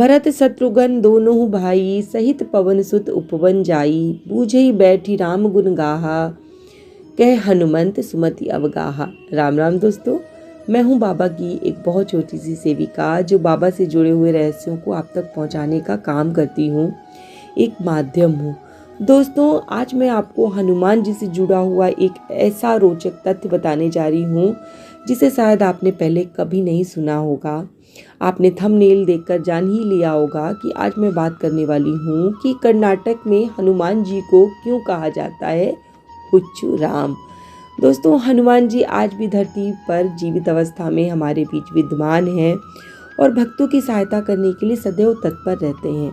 भरत शत्रुघ्न दोनों भाई, सहित पवन सुत उपवन जाई। बूझई बैठी राम गुण गाहा, कह हनुमंत सुमति अवगाहा। राम राम दोस्तों, मैं हूं बाबा की एक बहुत छोटी सी सेविका जो बाबा से जुड़े हुए रहस्यों को आप तक पहुंचाने का काम करती हूं, एक माध्यम हूं। दोस्तों, आज मैं आपको हनुमान जी से जुड़ा हुआ एक ऐसा रोचक तथ्य बताने जा रही हूं जिसे शायद आपने पहले कभी नहीं सुना होगा। आपने थंबनेल देखकर जान ही लिया होगा कि आज मैं बात करने वाली हूं कि कर्नाटक में हनुमान जी को क्यों कहा जाता है हुच्चू राम। दोस्तों, हनुमान जी आज भी धरती पर जीवित अवस्था में हमारे बीच विद्यमान हैं और भक्तों की सहायता करने के लिए सदैव तत्पर रहते हैं।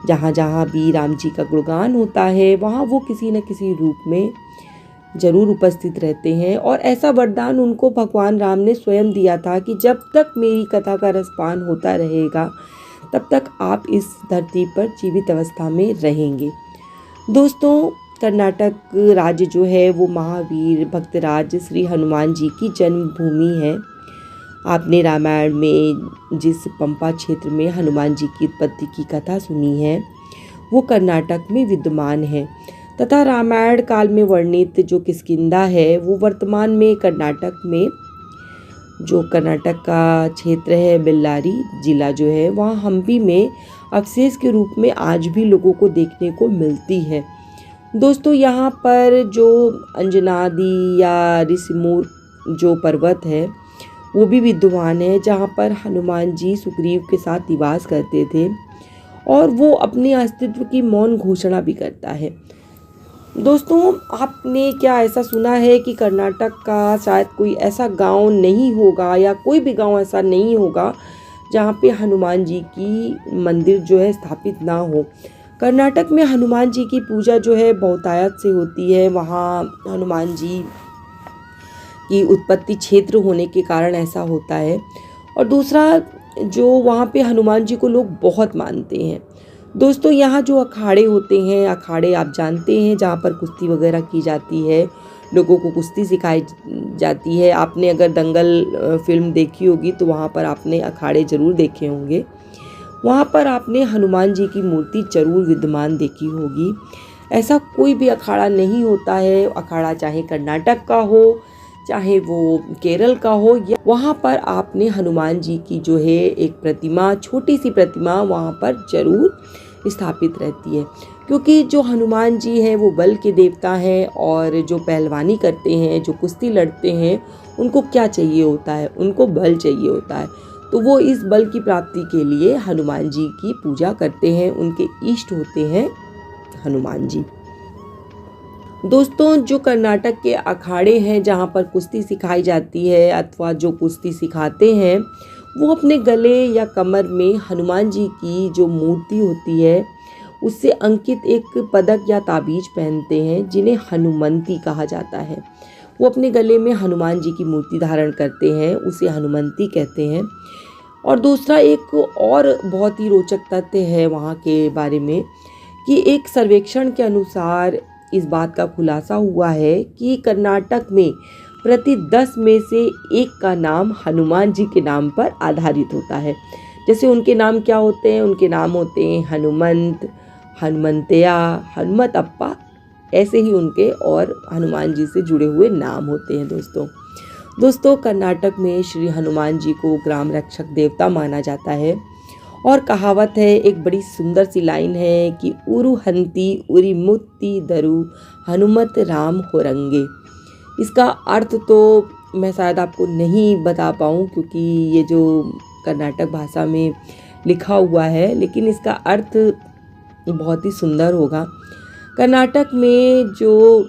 जहाँ जहाँ भी राम जी का गुणगान होता है वहाँ वो किसी न किसी रूप में जरूर उपस्थित रहते हैं, और ऐसा वरदान उनको भगवान राम ने स्वयं दिया था कि जब तक मेरी कथा का रसपान होता रहेगा तब तक आप इस धरती पर जीवित अवस्था में रहेंगे। दोस्तों, कर्नाटक राज्य जो है वो महावीर भक्तराज श्री हनुमान जी की जन्मभूमि है। आपने रामायण में जिस पंपा क्षेत्र में हनुमान जी की उत्पत्ति की कथा सुनी है वो कर्नाटक में विद्यमान है, तथा रामायण काल में वर्णित जो किष्किंधा है वो वर्तमान में कर्नाटक में, जो कर्नाटक का क्षेत्र है बेल्लारी जिला जो है, वहाँ हम्पी में अवशेष के रूप में आज भी लोगों को देखने को मिलती है। दोस्तों, यहाँ पर जो अंजनादि या ऋषिमूर जो पर्वत है वो भी विद्यमान है, जहाँ पर हनुमान जी सुग्रीव के साथ निवास करते थे और वो अपने अस्तित्व की मौन घोषणा भी करता है। दोस्तों, आपने क्या ऐसा सुना है कि कर्नाटक का शायद कोई ऐसा गांव नहीं होगा या कोई भी गांव ऐसा नहीं होगा जहाँ पे हनुमान जी की मंदिर जो है स्थापित ना हो। कर्नाटक में हनुमान जी की पूजा जो है बहुतायत से होती है। वहाँ हनुमान जी की उत्पत्ति क्षेत्र होने के कारण ऐसा होता है, और दूसरा जो वहाँ पे हनुमान जी को लोग बहुत मानते हैं। दोस्तों, यहाँ जो अखाड़े होते हैं, अखाड़े आप जानते हैं जहाँ पर कुश्ती वगैरह की जाती है, लोगों को कुश्ती सिखाई जाती है। आपने अगर दंगल फिल्म देखी होगी तो वहाँ पर आपने अखाड़े ज़रूर देखे होंगे। वहाँ पर आपने हनुमान जी की मूर्ति जरूर विद्यमान देखी होगी। ऐसा कोई भी अखाड़ा नहीं होता है, अखाड़ा चाहे कर्नाटक का हो चाहे वो केरल का हो, या वहाँ पर आपने हनुमान जी की जो है एक प्रतिमा, छोटी सी प्रतिमा वहाँ पर जरूर स्थापित रहती है, क्योंकि जो हनुमान जी हैं वो बल के देवता हैं, और जो पहलवानी करते हैं, जो कुश्ती लड़ते हैं, उनको क्या चाहिए होता है? उनको बल चाहिए होता है। तो वो इस बल की प्राप्ति के लिए हनुमान जी की पूजा करते हैं। उनके इष्ट होते हैं हनुमान जी। दोस्तों, जो कर्नाटक के अखाड़े हैं जहाँ पर कुश्ती सिखाई जाती है अथवा जो कुश्ती सिखाते हैं, वो अपने गले या कमर में हनुमान जी की जो मूर्ति होती है उससे अंकित एक पदक या ताबीज पहनते हैं, जिन्हें हनुमंती कहा जाता है। वो अपने गले में हनुमान जी की मूर्ति धारण करते हैं, उसे हनुमंती कहते हैं। और दूसरा एक और बहुत ही रोचक तथ्य है वहाँ के बारे में कि एक सर्वेक्षण के अनुसार इस बात का खुलासा हुआ है कि कर्नाटक में प्रति 10 में से 1 का नाम हनुमान जी के नाम पर आधारित होता है। जैसे उनके नाम क्या होते हैं? उनके नाम होते हैं हनुमंत, हनुमंतया, हनुमत अप्पा, ऐसे ही उनके और हनुमान जी से जुड़े हुए नाम होते हैं। दोस्तों, कर्नाटक में श्री हनुमान जी को ग्राम रक्षक देवता माना जाता है, और कहावत है, एक बड़ी सुंदर सी लाइन है कि उरु हंती उरी मुत्ती दरु हनुमत राम होरंगे। इसका अर्थ तो मैं शायद आपको नहीं बता पाऊँ क्योंकि ये जो कर्नाटक भाषा में लिखा हुआ है, लेकिन इसका अर्थ बहुत ही सुंदर होगा। कर्नाटक में जो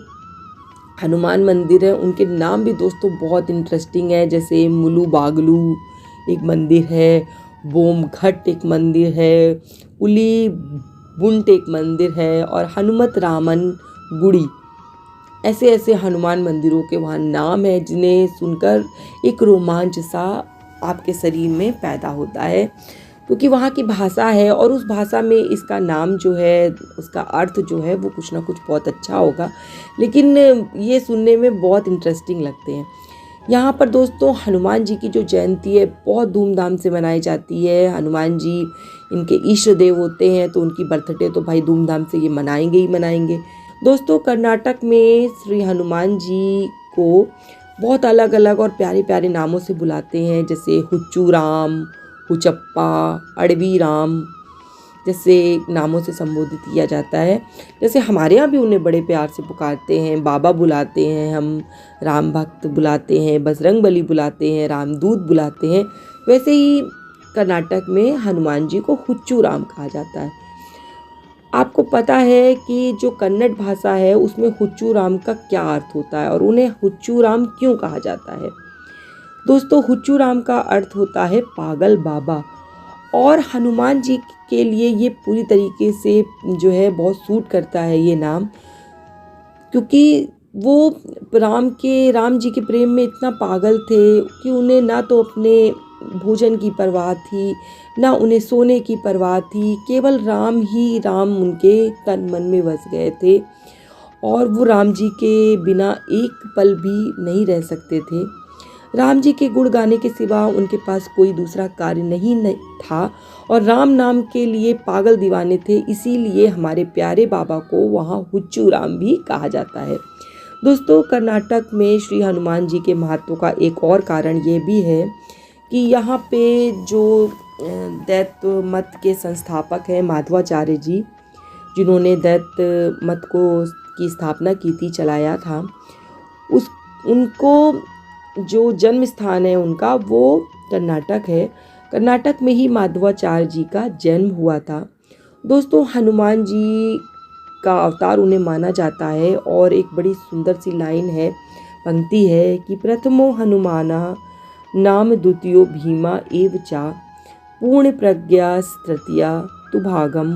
हनुमान मंदिर है उनके नाम भी दोस्तों बहुत इंटरेस्टिंग है। जैसे मुलु बागलू एक मंदिर है, बोमघट एक मंदिर है, पुली बुंट एक मंदिर है, और हनुमत रामन गुड़ी, ऐसे ऐसे हनुमान मंदिरों के वहाँ नाम है जिन्हें सुनकर एक रोमांच सा आपके शरीर में पैदा होता है, क्योंकि वहाँ की भाषा है और उस भाषा में इसका नाम जो है, उसका अर्थ जो है वो कुछ ना कुछ बहुत अच्छा होगा, लेकिन ये सुनने में बहुत इंटरेस्टिंग लगते हैं। यहाँ पर दोस्तों हनुमान जी की जो जयंती है बहुत धूमधाम से मनाई जाती है। हनुमान जी इनके इष्ट देव होते हैं, तो उनकी बर्थडे तो भाई धूमधाम से ये मनाएंगे ही मनाएंगे। दोस्तों कर्नाटक में श्री हनुमान जी को बहुत अलग अलग और प्यारे प्यारे नामों से बुलाते हैं, जैसे हुच्चू राम, हुचप्पा, अड़वी राम जैसे नामों से संबोधित किया जाता है। जैसे हमारे यहाँ भी उन्हें बड़े प्यार से पुकारते हैं, बाबा बुलाते हैं, हम राम भक्त बुलाते हैं, बजरंग बली बुलाते हैं, रामदूत बुलाते हैं। वैसे ही कर्नाटक में हनुमान जी को हुच्चू राम कहा जाता है। आपको पता है कि जो कन्नड़ भाषा है उसमें हुच्चू राम का क्या अर्थ होता है और उन्हें हुच्चू राम क्यों कहा जाता है? दोस्तों हुच्चू राम का अर्थ होता है पागल बाबा, और हनुमान जी के लिए ये पूरी तरीके से जो है बहुत सूट करता है ये नाम, क्योंकि वो राम जी के प्रेम में इतना पागल थे कि उन्हें ना तो अपने भोजन की परवाह थी, ना उन्हें सोने की परवाह थी। केवल राम ही राम उनके तन मन में बस गए थे और वो राम जी के बिना एक पल भी नहीं रह सकते थे। राम जी के गुण गाने के सिवा उनके पास कोई दूसरा कार्य नहीं था और राम नाम के लिए पागल दीवाने थे। इसीलिए हमारे प्यारे बाबा को वहाँ हुच्चू राम भी कहा जाता है। दोस्तों कर्नाटक में श्री हनुमान जी के महत्व का एक और कारण ये भी है कि यहाँ पे जो दैत्य मत के संस्थापक हैं माधवाचार्य जी, जिन्होंने दैत्य मत की स्थापना की थी, चलाया था, उनको जो जन्म स्थान है उनका वो कर्नाटक है। कर्नाटक में ही माधवाचार्य जी का जन्म हुआ था। दोस्तों हनुमान जी का अवतार उन्हें माना जाता है और एक बड़ी सुंदर सी लाइन है, पंक्ति है कि प्रथमो हनुमाना नाम द्वितीयो भीमा एव चा पूर्ण प्रज्ञा तृतीया तु भागम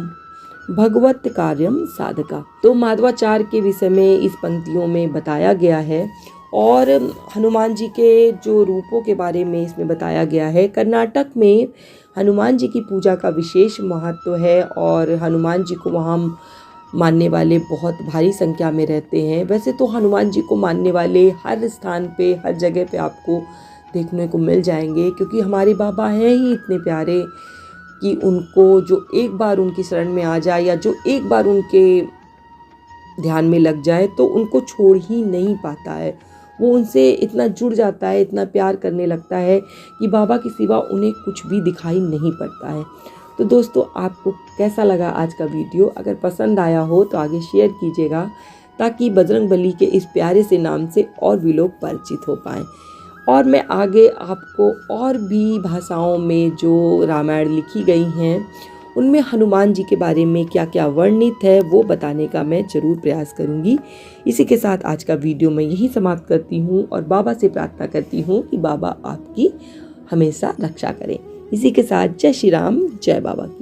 भगवत कार्यम साधका। तो माधवाचार्य के विषय में इस पंक्तियों में बताया गया है और हनुमान जी के जो रूपों के बारे में इसमें बताया गया है। कर्नाटक में हनुमान जी की पूजा का विशेष महत्व है और हनुमान जी को वहाँ मानने वाले बहुत भारी संख्या में रहते हैं। वैसे तो हनुमान जी को मानने वाले हर स्थान पे, हर जगह पे आपको देखने को मिल जाएंगे, क्योंकि हमारे बाबा हैं ही इतने प्यारे कि उनको जो एक बार उनकी शरण में आ जाए या जो एक बार उनके ध्यान में लग जाए तो उनको छोड़ ही नहीं पाता है। वो उनसे इतना जुड़ जाता है, इतना प्यार करने लगता है कि बाबा के सिवा उन्हें कुछ भी दिखाई नहीं पड़ता है। तो दोस्तों आपको कैसा लगा आज का वीडियो? अगर पसंद आया हो तो आगे शेयर कीजिएगा ताकि बजरंगबली के इस प्यारे से नाम से और भी लोग परिचित हो पाएँ। और मैं आगे आपको और भी भाषाओं में जो रामायण लिखी गई हैं उनमें हनुमान जी के बारे में क्या क्या वर्णित है वो बताने का मैं ज़रूर प्रयास करूंगी। इसी के साथ आज का वीडियो मैं यहीं समाप्त करती हूं और बाबा से प्रार्थना करती हूं कि बाबा आपकी हमेशा रक्षा करें। इसी के साथ जय श्री राम, जय बाबा की।